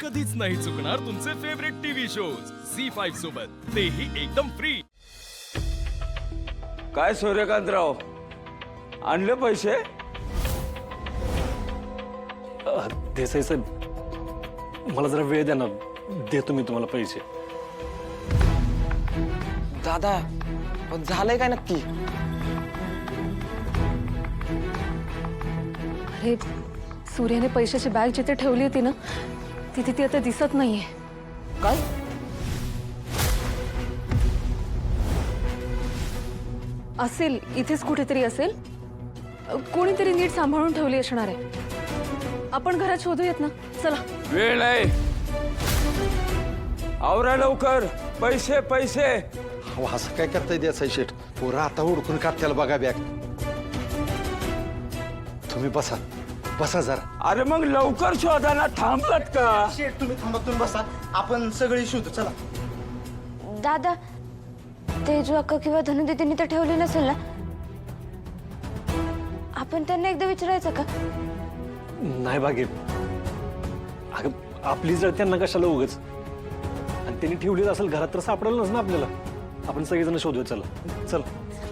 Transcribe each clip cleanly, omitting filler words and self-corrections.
कधीच नाही चुकणार तुमचे फेवरेट टीव्ही शोज झी5 सोबत, तेही एकदम फ्री। काय सूर्यकांतराव, आणले पैसे? देसाई साहेब, मला जरा वेळ द्या ना, देतो मी तुम्हाला पैसे। दादा पण झालंय काय नक्की? अरे सूर्याने पैशाची बॅग जिथे ठेवली होती ना, तिथे ती आता दिसत नाहीये। काय? असेल इथेच कुठेतरी असेल, कोणीतरी नीट सांभाळून ठेवली असणार आहे। आपण घरात शोधूयात ना, चला। वेळ नाही, आवरा लवकर, पैसे पैसे। अहो, असं काय करताय देसाई शेठ? पोरं आता हुडकून काढत्याला बघा बॅग। तुम्ही बसा बसा जरा। अरे मग लवकर शोधा ना, थांबलात का? शेठ तुम्ही थांबा, तुम्ही बसा, आपण सगळी शोधू, चला। दादा, तेजू अक्का किंवा धनु दीदींनी तर ठेवली नसेल ना? आपण त्यांना एकदा विचारायचं का? नाही बागे, अगं आपली जळ त्यांना कशाला उगच, आणि त्यांनी ठेवली असेल घरात तर सापडेल ना आपल्याला। आपण सगळेजण शोधूया, चला चल।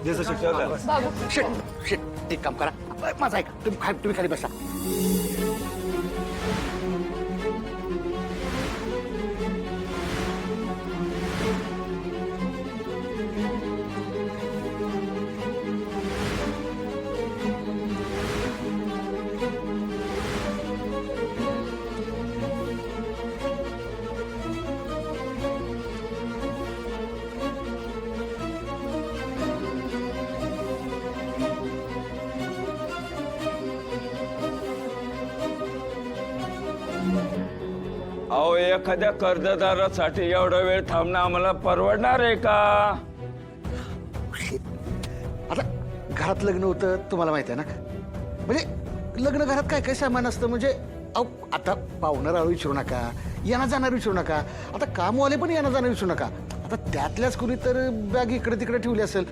देसाई शेठ, शेठ शेठ एक काम करा, माझा ऐका, तुम्ही खाली बसा। अहो, एखाद्या कर्जदारासाठी एवढा वेळ थांबणं आम्हाला परवडणार आहे का? आता घरात लग्न होतं, तुम्हाला माहिती आहे ना? म्हणजे लग्न घरात काय काय सामान असतं, म्हणजे अहो आता पाहुणार आळू विचारू नका, येणार जाणार विचारू नका, आता कामवाले पण येणार जाणार विचारू नका। आता त्यातल्याच कुणी तर बॅग इकडे तिकडे ठेवली असेल,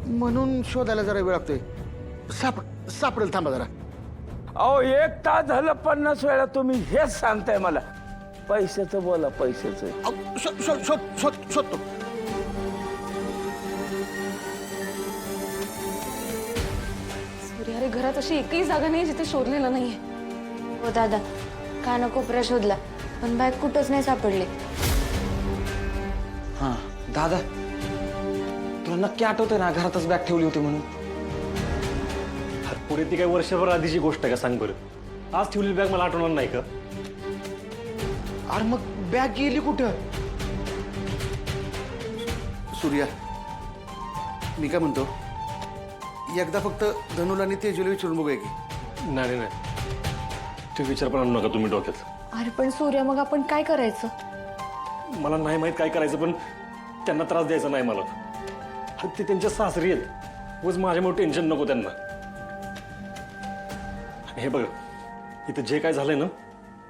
म्हणून शोधायला जरा वेळ लागतोय। सापडेल, थांबा जरा। अहो, 1 तास झालं, 50 वेळा तुम्ही हेच सांगताय मला। पैशाचं बोला, पैशाचं। अहो, शोधतो। सूर्या, अरे घरात अशी एकही जागा नाही जिथे शोधलेलं नाहीये। हो दादा, कानाकोपरा शोधला पण बॅग कुठंच नाही सापडली। हा दादा, तुला नक्की आठवतंय ना घरातच बॅग ठेवली होती म्हणून? अरे पुढे ती काय वर्षभर आधीची गोष्ट आहे का, सांग बरं। आज ठेवलेली बॅग मला आठवणार नाही का? अरे मग बॅग गेली कुठं? सूर्या, मी काय म्हणतो, एकदा फक्त धनुला आणि तेजूला विचारून बघूया की? नाही नाही, ते विचार पण आणू नका तुम्ही डोक्यात। अरे पण सूर्या, मग आपण काय करायचं? मला नाही माहित काय करायचं, पण त्यांना त्रास द्यायचा नाही मला। अरे ते त्यांच्या सासरी आहेत, उगाच माझ्यामुळे टेन्शन नको त्यांना। आणि हे बघ, इथं जे काय झालंय ना,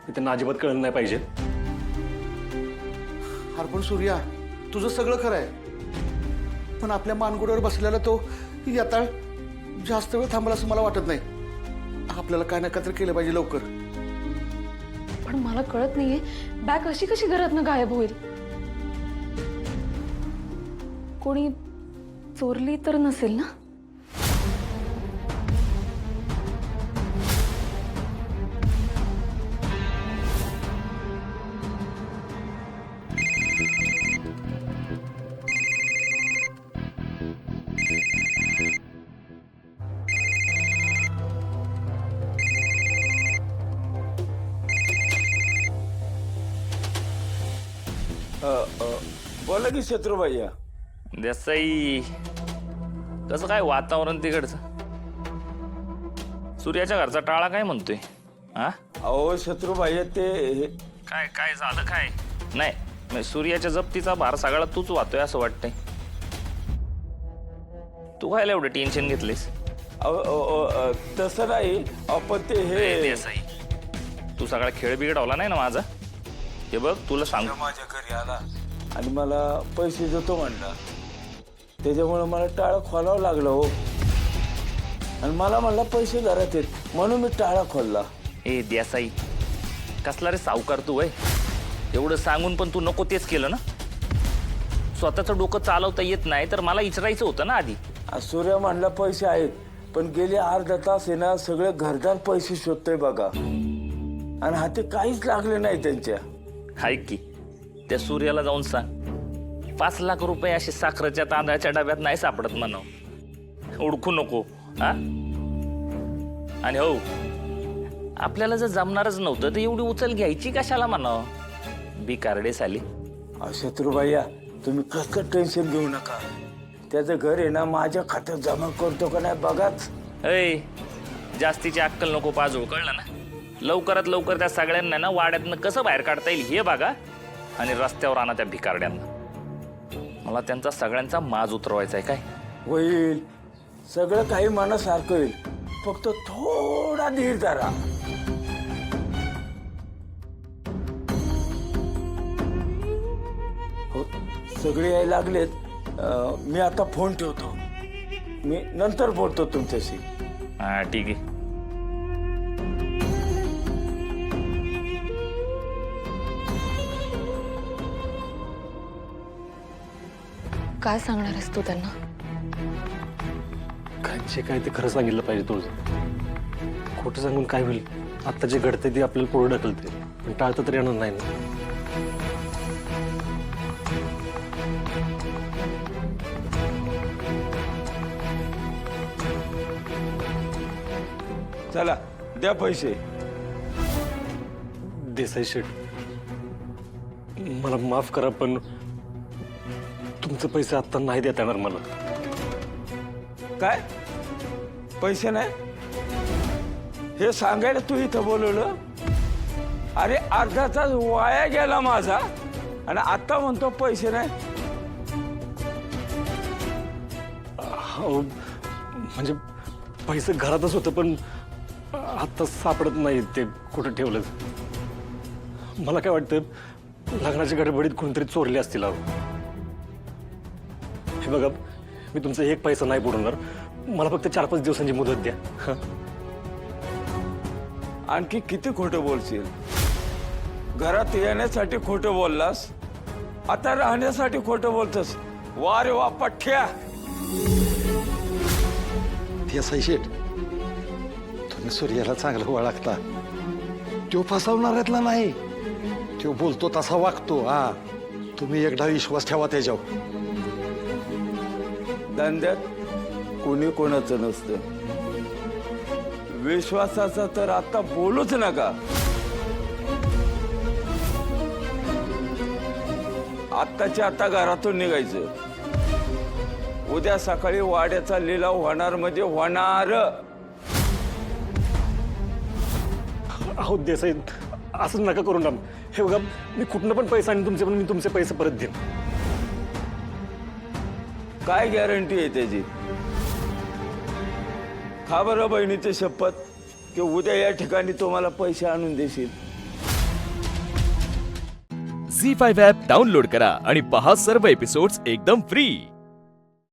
ते त्यांना अजिबात कळलं नाही पाहिजे। अरे पण सूर्या, तुझं सगळं खरं आहे, पण आपल्या मानगुड्यावर बसलेला तो याताळ जास्त वेळ थांबला असं मला वाटत नाही। आपल्याला काय ना काय तर केलं पाहिजे लवकर। पण मला कळत नाहीये, बॅग अशी कशी घरातनं गायब होईल? कोणी चोरली तर नसेल ना? बोला की शत्रुभैया। देसाई, कसं काय वातावरण तिकडचं? सूर्याच्या घरचा टाळा काय म्हणतोय? हा अहो शत्रुभैया, ते काय काय झालं काय? नाही, सूर्याच्या जप्तीचा भार सगळा तूच वाहतोय असं वाटतंय। तू काय एवढं टेन्शन घेतलीस? तसं नाही, आपण ते हे देसाई, तू सगळा खेळ बिघडवला नाही ना माझा? हे बघ, तुला सांग, माझ्या घरी आला आणि मला पैसे देतो म्हणला, त्याच्यामुळे मला टाळं खोलावं लागलं हो। आणि मला म्हणला पैसे घरात आहेत, म्हणून मी टाळा खोलला। ए देसाई, कसला रे सावकार तू वय एवढं सांगून पण तू नको तेच केलं ना. स्वतःचं डोकं चालवता येत नाही तर मला विचारायचं होतं ना आधी. सूर्य म्हणला पैसे आहेत, पण गेले अर्धा तास आहे ना सगळे घरदार पैसे शोधतोय बघा, आणि हाती काहीच लागले नाही त्यांच्या. ऐक की त्या सूर्याला जाऊन सांग 5 लाख रुपये असे साखरेच्या तांदळाच्या डब्यात नाही सापडत म्हणाव. ओळखू नको हा. आणि हो आपल्याला जर जमणारच नव्हतं तर एवढी उचल घ्यायची कशाला म्हणाव. बिकारडे साली. शत्रुबाईया तुम्ही कसं टेन्शन घेऊ नका, त्याचं घर आहे ना माझ्या खात्यात जमा करतो का नाही बघाच. ऐ जास्तीची अक्कल नको पाजू, कळलं ना. लवकरात लवकर त्या सगळ्यांना ना वाड्यातनं कसं बाहेर काढता येईल हे बघा, आणि रस्त्यावर आणा त्या भिकारड्यांना. मला त्यांचा सगळ्यांचा माज उतरवायचा आहे. काय होईल सगळं काही मनासारखं होईल, फक्त थोडा धीर धरा. हो सगळे यायला लागलेत. मी आता फोन ठेवतो, मी नंतर बोलतो तुमच्याशी. हा ठीक आहे. काय सांगणार आहेस तू त्यांना? जे काय ते खरं सांगितलं पाहिजे तुझं. खोटं सांगून काय होईल? आता जे घडते ते आपल्याला पुढे ढकलते, पण टाळता तरी येणार नाही ना. चला द्या पैसे. देसाई शेठ मला माफ करा, पण तुमचे पैसे आता नाही देता येणार मला. काय पैसे नाही हे सांगायला तू इथं बोलवलं? अरे अर्धा तास वाया गेला माझा, आणि आता म्हणतो पैसे नाही. हो, म्हणजे पैसे घरातच होतं, पण आता सापडत नाही ते कुठं ठेवलं. मला काय वाटतं लग्नाच्या गडबडीत कोणतरी चोरले असतील. हे बघा मी तुमचा एक पैसा नाही बुडवणार, मला फक्त 4-5 दिवसांची मुदत द्या. आणखी किती खोटं बोलशील? घरात येण्यासाठी खोटं बोललास, आता राहण्यासाठी खोटं बोलतोस. वा रे वा पठ्या. देसाई शेठ तुम्ही सूर्याला चांगलं ओळखता. तो फसवणाऱ्यातला नाही, तो बोलतो तसा वागतो. हा तुम्ही एकदा विश्वास ठेवा त्याच्यावर. धंद्यात कोणी कोणाचं नसतं. विश्वासाचा तर आता बोलूच नका. आत्ताच्या आता घरातून निघायचं. उद्या सकाळी वाड्याचा लिलाव होणार म्हणजे होणार. अहो देसाई असं नका करू ना. हे बघा मी कुठनं पण पैसा आणि तुमचे पण मी तुमचे पैसे परत देईन. काय गॅरंटी आहे त्याची? खा बरं बहिणीची शपथ की उद्या या ठिकाणी तुम्हाला पैसे आणून देशील. झी5 ॲप डाउनलोड करा आणि पहा सर्व एपिसोड्स एकदम फ्री.